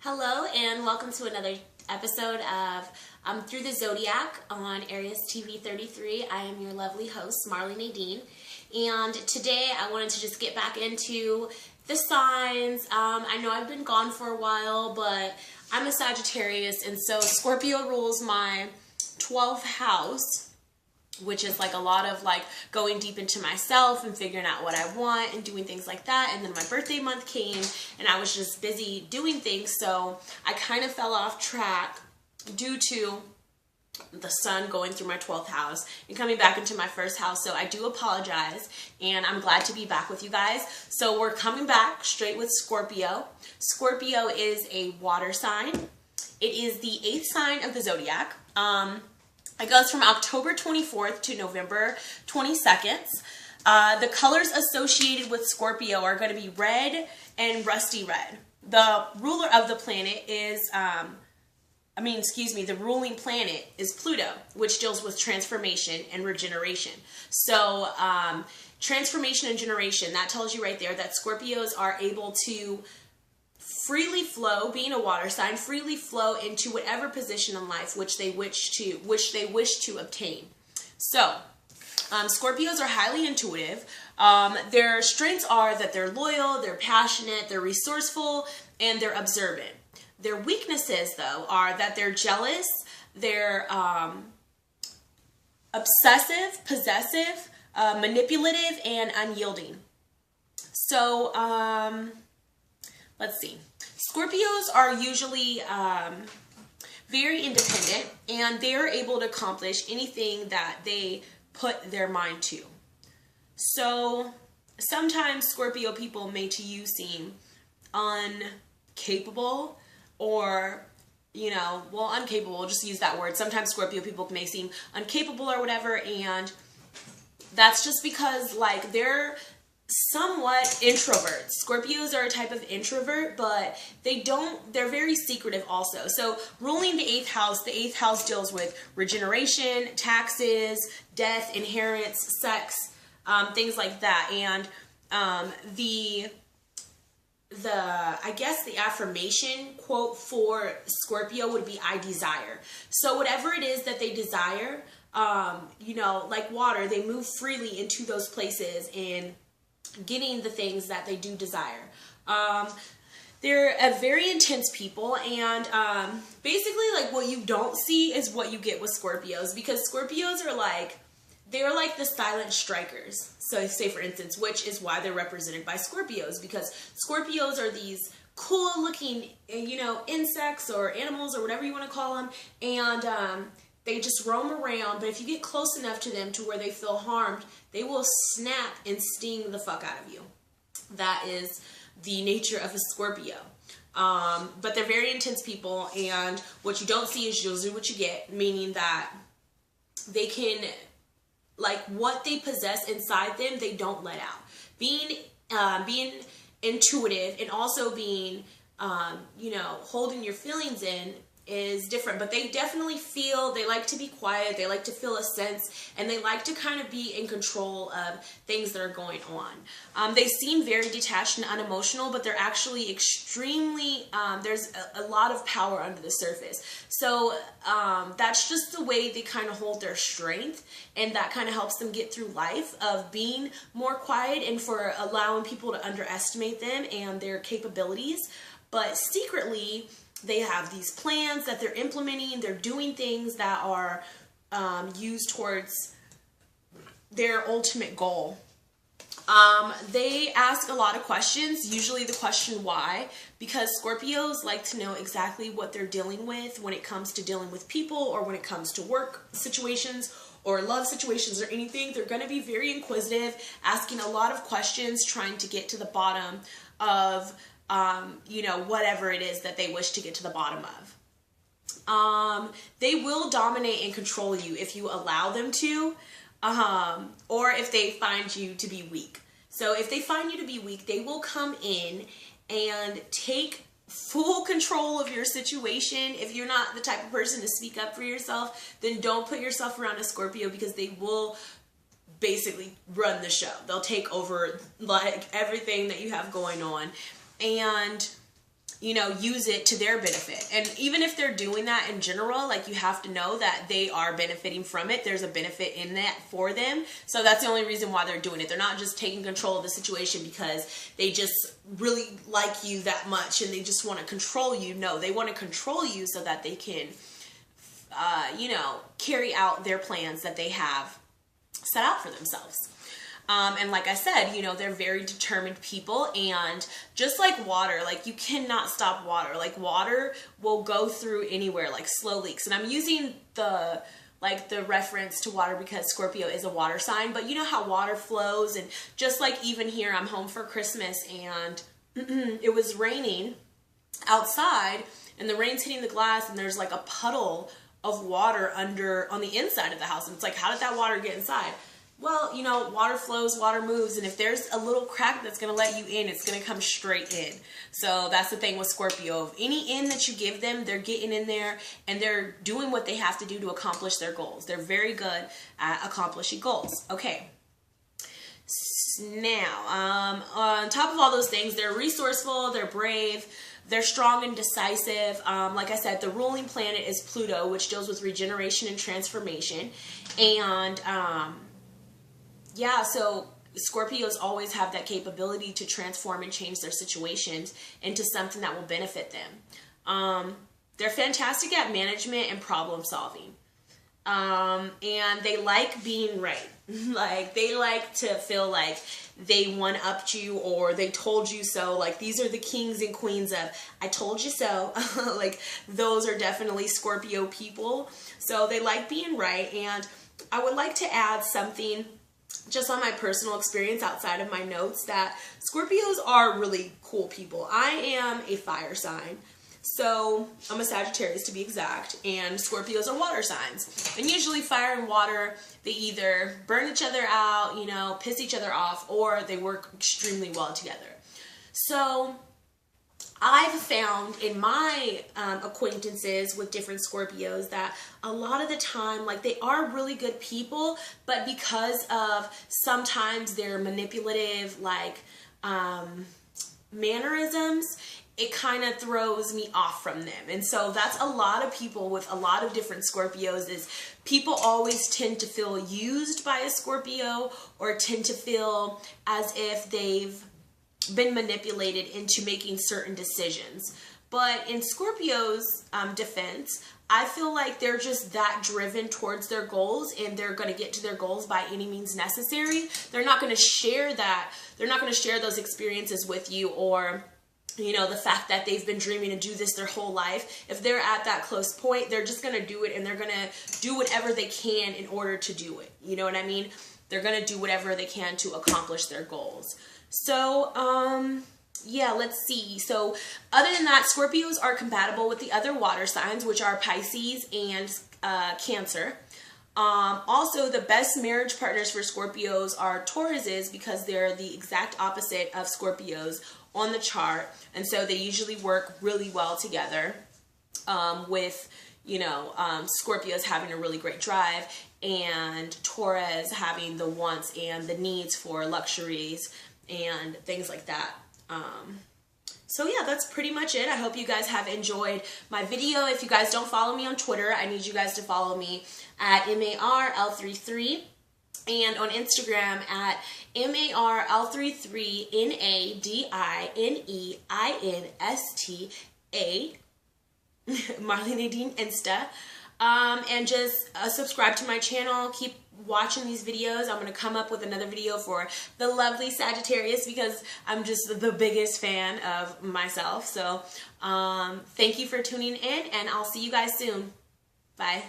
Hello and welcome to another episode of Through the Zodiac on Aries TV 33. I am your lovely host, Marley Nadine, and today I wanted to just get back into the signs. I know I've been gone for a while, but I'm a Sagittarius, and so Scorpio rules my 12th house, which is like a lot of like going deep into myself and figuring out what I want and doing things like that. And then my birthday month came and I was just busy doing things, so I kind of fell off track due to the sun going through my 12th house and coming back into my first house. So I do apologize, and I'm glad to be back with you guys. So we're coming back straight with Scorpio. Scorpio is a water sign. It is the 8th sign of the zodiac. It goes from October 24th to November 22nd. The colors associated with Scorpio are going to be red and rusty red. The ruler of the planet is, the ruling planet is Pluto, which deals with transformation and regeneration. So, transformation and generation, that tells you right there that Scorpios are able to freely flow, being a water sign, freely flow into whatever position in life which they wish to obtain. So, Scorpios are highly intuitive. Their strengths are that they're loyal, they're passionate, they're resourceful, and they're observant. Their weaknesses, though, are that they're jealous, they're obsessive, possessive, manipulative, and unyielding. So, let's see. Scorpios are usually very independent, and they're able to accomplish anything that they put their mind to. So sometimes Scorpio people may to you seem incapable, or, uncapable, we'll just use that word. Sometimes Scorpio people may seem incapable or whatever, and that's just because, like, they're somewhat introverts. Scorpios are a type of introvert, but they're very secretive also. So ruling the 8th house deals with regeneration, taxes, death, inheritance, sex, things like that. And the affirmation quote for Scorpio would be, I desire. So whatever it is that they desire, like water, they move freely into those places and getting the things that they do desire. They're a very intense people, and basically, like, what you don't see is what you get with Scorpios, because Scorpios are they're like the silent strikers. So say, for instance, which is why they're represented by Scorpios, because Scorpios are these cool looking, insects or animals or whatever you want to call them, and they just roam around, but if you get close enough to them to where they feel harmed, they will snap and sting the fuck out of you. That is the nature of a Scorpio. But they're very intense people, and what you don't see is you'll do what you get, meaning that they can, like, what they possess inside them, they don't let out. Being intuitive and also being, holding your feelings in is different, but they definitely they like to be quiet, they like to feel a sense, and they like to kind of be in control of things that are going on. They seem very detached and unemotional, but they're actually extremely, there's a lot of power under the surface. So that's just the way they kind of hold their strength, and that kind of helps them get through life, of being more quiet and for allowing people to underestimate them and their capabilities. But secretly, they have these plans that they're implementing. They're doing things that are used towards their ultimate goal. They ask a lot of questions, usually the question why, because Scorpios like to know exactly what they're dealing with when it comes to dealing with people, or when it comes to work situations or love situations or anything. They're going to be very inquisitive, asking a lot of questions, trying to get to the bottom of whatever it is that they wish to get to the bottom of. They will dominate and control you if you allow them to, or if they find you to be weak. So if they find you to be weak, they will come in and take full control of your situation. If you're not the type of person to speak up for yourself, then don't put yourself around a Scorpio, because they will basically run the show. They'll take over like everything that you have going on. And you know, use it to their benefit. And even if they're doing that in general, like, you have to know that they are benefiting from it. There's a benefit in that for them. So that's the only reason why they're doing it. They're not just taking control of the situation because they just really like you that much and they just want to control you. No, they want to control you so that they can, you know, carry out their plans that they have set out for themselves. And like I said, you know, they're very determined people, and just like water, like, you cannot stop water. Like, water will go through anywhere, like slow leaks. And I'm using the reference to water because Scorpio is a water sign, but you know how water flows. And just like even here, I'm home for Christmas and it was raining outside and the rain's hitting the glass and there's like a puddle of water on the inside of the house. And it's like, how did that water get inside? Well, you know, water flows, water moves, and if there's a little crack that's going to let you in, it's going to come straight in. So that's the thing with Scorpio. Any in that you give them, they're getting in there, and they're doing what they have to do to accomplish their goals. They're very good at accomplishing goals. Okay. Now, on top of all those things, they're resourceful, they're brave, they're strong and decisive. Like I said, the ruling planet is Pluto, which deals with regeneration and transformation. And, yeah, so Scorpios always have that capability to transform and change their situations into something that will benefit them. They're fantastic at management and problem solving. And they like being right. Like, they like to feel like they one-upped you or they told you so. Like, these are the kings and queens of, I told you so. Like, those are definitely Scorpio people. So they like being right. And I would like to add something just on my personal experience outside of my notes, that Scorpios are really cool people. I am a fire sign. So I'm a Sagittarius to be exact, and Scorpios are water signs. And usually fire and water, they either burn each other out, you know, piss each other off, or they work extremely well together. So I've found in my acquaintances with different Scorpios that a lot of the time, like, they are really good people, but because of sometimes their manipulative, like, mannerisms, it kind of throws me off from them. And so that's a lot of people with a lot of different Scorpios, is people always tend to feel used by a Scorpio or tend to feel as if they've been manipulated into making certain decisions. But in Scorpio's defense, I feel like they're just that driven towards their goals, and they're going to get to their goals by any means necessary. They're not going to share that. They're not going to share those experiences with you, or, you know, the fact that they've been dreaming to do this their whole life. If they're at that close point, they're just going to do it, and they're going to do whatever they can in order to do it. You know what I mean? They're going to do whatever they can to accomplish their goals. So, yeah, let's see. So, other than that, Scorpios are compatible with the other water signs, which are Pisces and Cancer. Also, the best marriage partners for Scorpios are Tauruses, because they're the exact opposite of Scorpios on the chart. And so they usually work really well together, with, you know, Scorpios having a really great drive and Taurus having the wants and the needs for luxuries and things like that. So yeah, that's pretty much it. I hope you guys have enjoyed my video. If you guys don't follow me on Twitter, I need you guys to follow me at MARL33, and on Instagram at MARL33NADINEINSTA, Marley Nadine Insta. And just subscribe to my channel. Keep watching these videos. I'm going to come up with another video for the lovely Sagittarius, because I'm just the biggest fan of myself. So thank you for tuning in, and I'll see you guys soon. Bye.